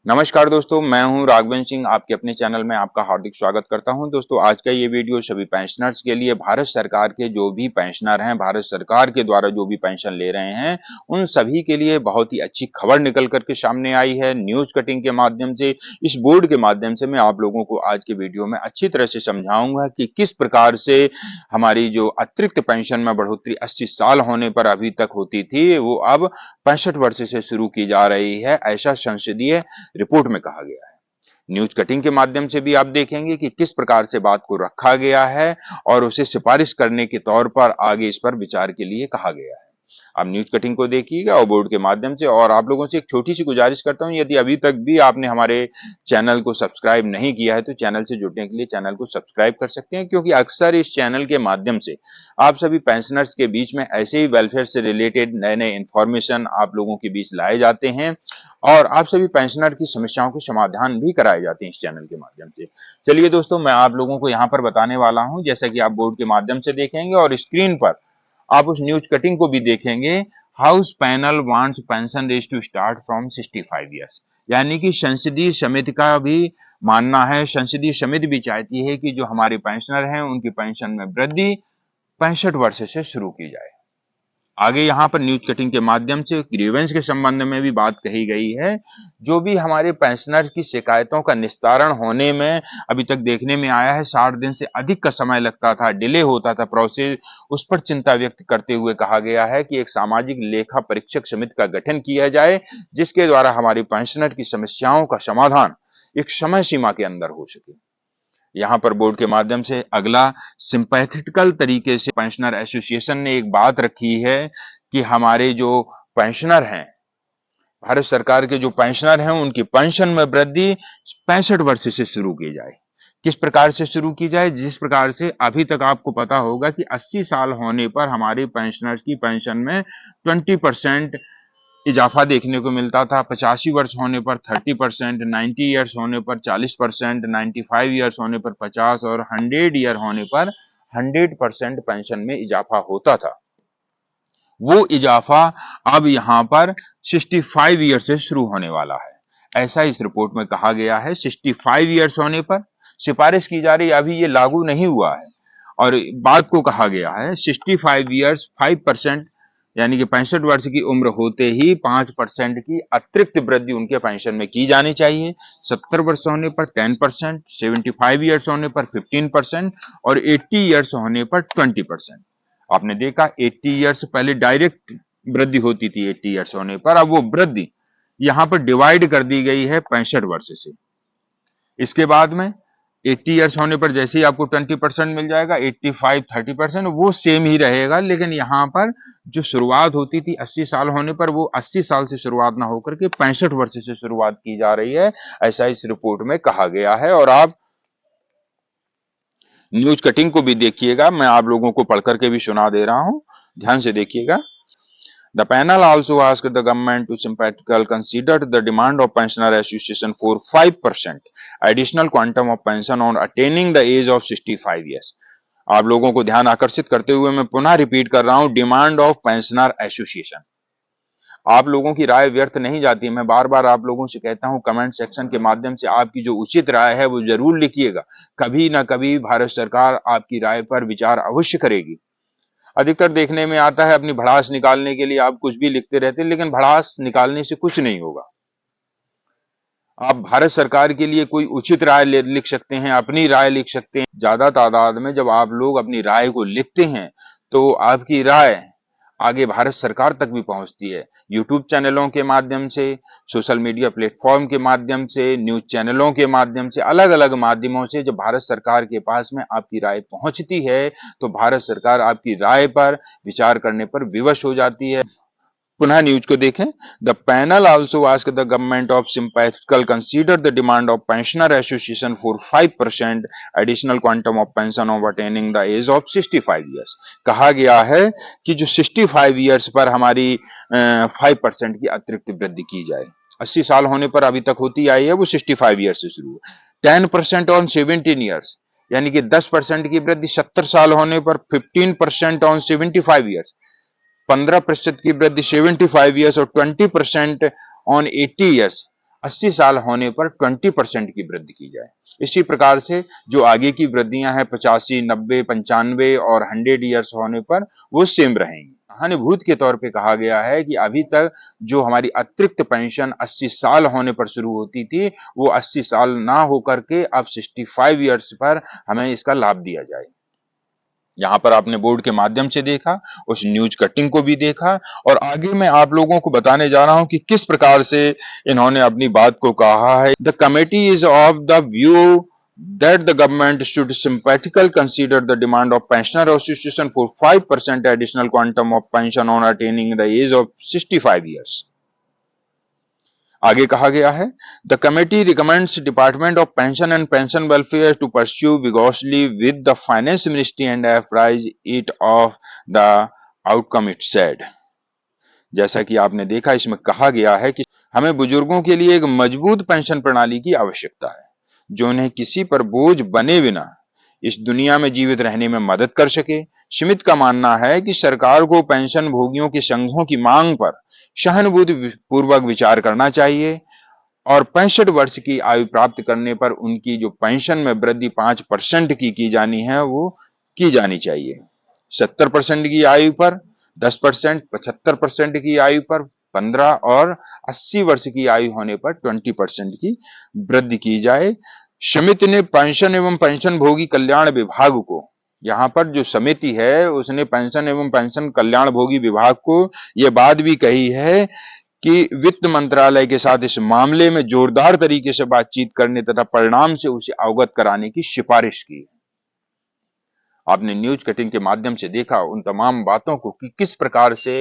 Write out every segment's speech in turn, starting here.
नमस्कार दोस्तों, मैं हूं राघवेंद्र सिंह। आपके अपने चैनल में आपका हार्दिक स्वागत करता हूं। दोस्तों, आज का ये वीडियो सभी पेंशनर्स के लिए, भारत सरकार के जो भी पेंशनर हैं, भारत सरकार के द्वारा जो भी पेंशन ले रहे हैं, उन सभी के लिए बहुत ही अच्छी खबर निकल कर के सामने आई है। न्यूज कटिंग के माध्यम से, इस बोर्ड के माध्यम से मैं आप लोगों को आज के वीडियो में अच्छी तरह से समझाऊंगा कि किस प्रकार से हमारी जो अतिरिक्त पेंशन में बढ़ोतरी 80 साल होने पर अभी तक होती थी, वो अब 65 वर्ष से शुरू की जा रही है, ऐसा संसदीय रिपोर्ट में कहा गया है। न्यूज कटिंग के माध्यम से भी आप देखेंगे कि किस प्रकार से बात को रखा गया है और उसे सिफारिश करने के तौर पर आगे इस पर विचार के लिए कहा गया है। आप न्यूज कटिंग को देखिएगा और बोर्ड के माध्यम से। और आप लोगों से एक छोटी सी गुजारिश करता हूं, यदि अभी तक भी आपने हमारे चैनल को सब्सक्राइब नहीं किया है तो चैनल से जुड़ने के लिए चैनल को सब्सक्राइब कर सकते हैं, क्योंकि अक्सर इस चैनल के माध्यम से आप सभी पेंशनर्स के बीच में ऐसे ही वेलफेयर से रिलेटेड नए नए इंफॉर्मेशन आप लोगों के बीच लाए जाते हैं और आप सभी पेंशनर की समस्याओं के समाधान भी कराए जाते हैं इस चैनल के माध्यम से। चलिए दोस्तों, मैं आप लोगों को यहाँ पर बताने वाला हूँ, जैसा कि आप बोर्ड के माध्यम से देखेंगे और स्क्रीन पर आप उस न्यूज कटिंग को भी देखेंगे। House panel wants pension age to start from 65 years, यानी कि संसदीय समिति का भी मानना है, संसदीय समिति भी चाहती है कि जो हमारे पेंशनर हैं उनकी पेंशन में वृद्धि 65 वर्ष से शुरू की जाए। आगे यहाँ पर न्यूज कटिंग के माध्यम से ग्रीवेंस के संबंध में भी बात कही गई है। जो भी हमारे पेंशनर की शिकायतों का निस्तारण होने में अभी तक देखने में आया है 60 दिन से अधिक का समय लगता था, डिले होता था प्रोसेस, उस पर चिंता व्यक्त करते हुए कहा गया है कि एक सामाजिक लेखा परीक्षक समिति का गठन किया जाए, जिसके द्वारा हमारे पेंशनर की समस्याओं का समाधान एक समय सीमा के अंदर हो सके। यहाँ पर बोर्ड के माध्यम से अगला सिंपैथेटिकल तरीके से पेंशनर एसोसिएशन ने एक बात रखी है कि हमारे जो पेंशनर हैं, भारत सरकार के जो पेंशनर हैं, उनकी पेंशन में वृद्धि 65 वर्ष से शुरू की जाए। किस प्रकार से शुरू की जाए? जिस प्रकार से अभी तक आपको पता होगा कि 80 साल होने पर हमारे पेंशनर्स की पेंशन में 20% इजाफा देखने को मिलता था। 85 वर्ष होने पर 30%, 90 ईयर्स होने पर 40%, 95 ईयर्स होने पर 50 और 100 ईयर होने पर 100% पेंशन में इजाफा होता था। वो इजाफा अब यहाँ पर 65 ईयर से शुरू होने वाला है, ऐसा इस रिपोर्ट में कहा गया है। 65 ईयर्स होने पर सिफारिश की जा रही है, अभी ये लागू नहीं हुआ है। और बात को कहा गया है 65 ईयर्स 5%, यानी कि 65 वर्ष की उम्र होते ही 5% की अतिरिक्त वृद्धि उनके पेंशन में की जानी चाहिए। 70 वर्ष होने पर 10%, 75 ईयर्स होने पर 15% और 80 ईयर्स होने पर 20%। आपने देखा 80 ईयर्स पहले डायरेक्ट वृद्धि होती थी 80 ईयर्स होने पर, अब वो वृद्धि यहाँ पर डिवाइड कर दी गई है 65 वर्ष से। इसके बाद में 80 ईयर्स होने पर जैसे ही आपको 20% मिल जाएगा, 85 30%, वो सेम ही रहेगा। लेकिन यहाँ पर जो शुरुआत होती थी 80 साल होने पर, वो 80 साल से शुरुआत ना होकर के 65 वर्ष से शुरुआत की जा रही है, ऐसा इस रिपोर्ट में कहा गया है। और आप न्यूज कटिंग को भी देखिएगा, मैं आप लोगों को पढ़ करके भी सुना दे रहा हूं, ध्यान से देखिएगा। The panel also asked the government to sympathetically consider the demand of Pensioner Association for 5% additional quantum of pension on attaining the age of 65 years। आप लोगों को ध्यान आकर्षित करते हुए मैं पुनः रिपीट कर रहा हूं, डिमांड ऑफ पेंशनर एसोसिएशन। आप लोगों की राय व्यर्थ नहीं जाती। मैं बार बार आप लोगों से कहता हूं, कमेंट सेक्शन के माध्यम से आपकी जो उचित राय है वो जरूर लिखिएगा। कभी ना कभी भारत सरकार आपकी राय पर विचार अवश्य करेगी। अधिकतर देखने में आता है अपनी भड़ास निकालने के लिए आप कुछ भी लिखते रहते हैं, लेकिन भड़ास निकालने से कुछ नहीं होगा। आप भारत सरकार के लिए कोई उचित राय लिख सकते हैं, अपनी राय लिख सकते हैं। ज्यादा तादाद में जब आप लोग अपनी राय को लिखते हैं तो आपकी राय आगे भारत सरकार तक भी पहुंचती है। यूट्यूब चैनलों के माध्यम से, सोशल मीडिया प्लेटफॉर्म के माध्यम से, न्यूज चैनलों के माध्यम से, अलग अलग माध्यमों से जब भारत सरकार के पास में आपकी राय पहुंचती है तो भारत सरकार आपकी राय पर विचार करने पर विवश हो जाती है। पुनः न्यूज को देखें। The panel also ask the government of sympathetically consider the demand of pensioner association for 5% additional quantum of pension of attaining the age of 65 years. कहा गया है कि जो 65 ईयर्स पर हमारी 5% की अतिरिक्त वृद्धि की जाए। 80 साल होने पर अभी तक होती आई है, वो 65 ईयर्स से शुरू है। 10% ऑन 17 ईयर्स, यानी कि 10% की वृद्धि 70 साल होने पर। 15% ऑन 75 ईयर्स, 15% की वृद्धि 75 ईयर्स और 20% ऑन 80 ईयर्स 80 साल होने पर 20% की वृद्धि की जाए। इसी प्रकार से जो आगे की वृद्धियां हैं 85, 90, 95 और 100 ईयर्स होने पर वो सेम रहेंगी। सहानुभूति के तौर पे कहा गया है कि अभी तक जो हमारी अतिरिक्त पेंशन 80 साल होने पर शुरू होती थी, वो 80 साल ना होकर के अब 65 ईयर्स पर हमें इसका लाभ दिया जाए। यहाँ पर आपने बोर्ड के माध्यम से देखा, उस न्यूज कटिंग को भी देखा और आगे मैं आप लोगों को बताने जा रहा हूं कि किस प्रकार से इन्होंने अपनी बात को कहा है। The committee is of the view that the government should sympathetically consider the demand of pensioner association for 5% additional quantum of pension on attaining the age of 65 years. आगे कहा गया है the committee recommends department of pension and pension welfare to pursue vigorously with the finance ministry and apprise it of the outcome it said. जैसा कि आपने देखा, इसमें कहा गया है कि हमें बुजुर्गों के लिए एक मजबूत पेंशन प्रणाली की आवश्यकता है जो उन्हें किसी पर बोझ बने बिना इस दुनिया में जीवित रहने में मदद कर सके। स्मिथ का मानना है कि सरकार को पेंशन भोगियों के संघों की मांग पर सहानुभूति पूर्वक विचार करना चाहिए और 65 वर्ष की आयु प्राप्त करने पर उनकी जो पेंशन में वृद्धि 5% की जानी है वो की जानी चाहिए। 70% की आयु पर 10%, 75% की आयु पर 15 और 80 वर्ष की आयु होने पर 20% की वृद्धि की जाए। समिति ने पेंशन एवं पेंशन भोगी कल्याण विभाग को, यहाँ पर जो समिति है उसने पेंशन एवं पेंशन कल्याण भोगी विभाग को यह बात भी कही है कि वित्त मंत्रालय के साथ इस मामले में जोरदार तरीके से बातचीत करने तथा परिणाम से उसे अवगत कराने की सिफारिश की। आपने न्यूज कटिंग के माध्यम से देखा उन तमाम बातों को कि किस प्रकार से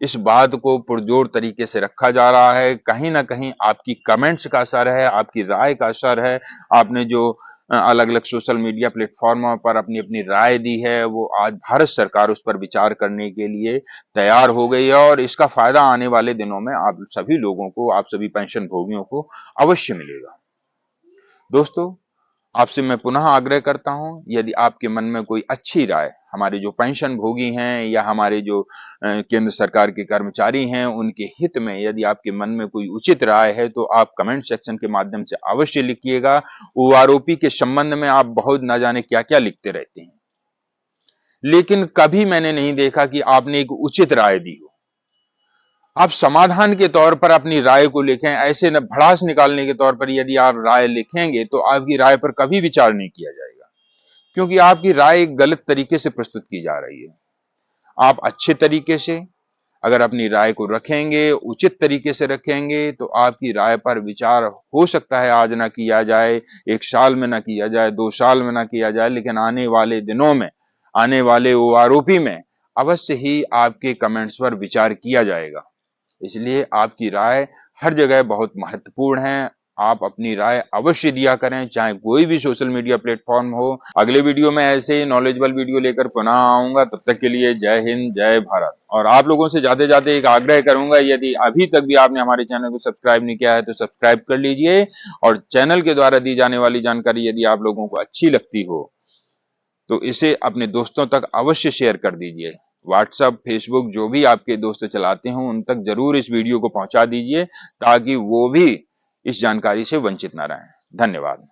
इस बात को पुरजोर तरीके से रखा जा रहा है। कहीं ना कहीं आपकी कमेंट्स का असर है, आपकी राय का असर है। आपने जो अलग अलग सोशल मीडिया प्लेटफॉर्मों पर अपनी अपनी राय दी है, वो आज भारत सरकार उस पर विचार करने के लिए तैयार हो गई है और इसका फायदा आने वाले दिनों में आप सभी लोगों को, आप सभी पेंशन भोगियों को अवश्य मिलेगा। दोस्तों, आपसे मैं पुनः आग्रह करता हूं, यदि आपके मन में कोई अच्छी राय हमारे जो पेंशन भोगी हैं या हमारे जो केंद्र सरकार के कर्मचारी हैं उनके हित में यदि आपके मन में कोई उचित राय है तो आप कमेंट सेक्शन के माध्यम से अवश्य लिखिएगा। ओआरओपी के संबंध में आप बहुत न जाने क्या क्या लिखते रहते हैं, लेकिन कभी मैंने नहीं देखा कि आपने एक उचित राय दी हो। आप समाधान के तौर पर अपनी राय को लिखें, ऐसे न भड़ास निकालने के तौर पर यदि आप राय लिखेंगे तो आपकी राय पर कभी विचार नहीं किया जाएगा, क्योंकि आपकी राय गलत तरीके से प्रस्तुत की जा रही है। आप अच्छे तरीके से अगर अपनी राय को रखेंगे, उचित तरीके से रखेंगे, तो आपकी राय पर विचार हो सकता है आज ना किया जाए, 1 साल में ना किया जाए, 2 साल में ना किया जाए, लेकिन आने वाले दिनों में, आने वाले ओआरओपी में अवश्य ही आपके कमेंट्स पर विचार किया जाएगा। इसलिए आपकी राय हर जगह बहुत महत्वपूर्ण है। आप अपनी राय अवश्य दिया करें, चाहे कोई भी सोशल मीडिया प्लेटफॉर्म हो। अगले वीडियो में ऐसे ही नॉलेजेबल वीडियो लेकर पुनः आऊंगा। तब तक के लिए जय हिंद, जय भारत। और आप लोगों से ज्यादा ज्यादा एक आग्रह करूंगा, यदि अभी तक भी आपने हमारे चैनल को सब्सक्राइब नहीं किया है तो सब्सक्राइब कर लीजिए और चैनल के द्वारा दी जाने वाली जानकारी यदि आप लोगों को अच्छी लगती हो तो इसे अपने दोस्तों तक अवश्य शेयर कर दीजिए। व्हाट्सएप, फेसबुक जो भी आपके दोस्त चलाते हों उन तक जरूर इस वीडियो को पहुंचा दीजिए ताकि वो भी इस जानकारी से वंचित न रहें। धन्यवाद।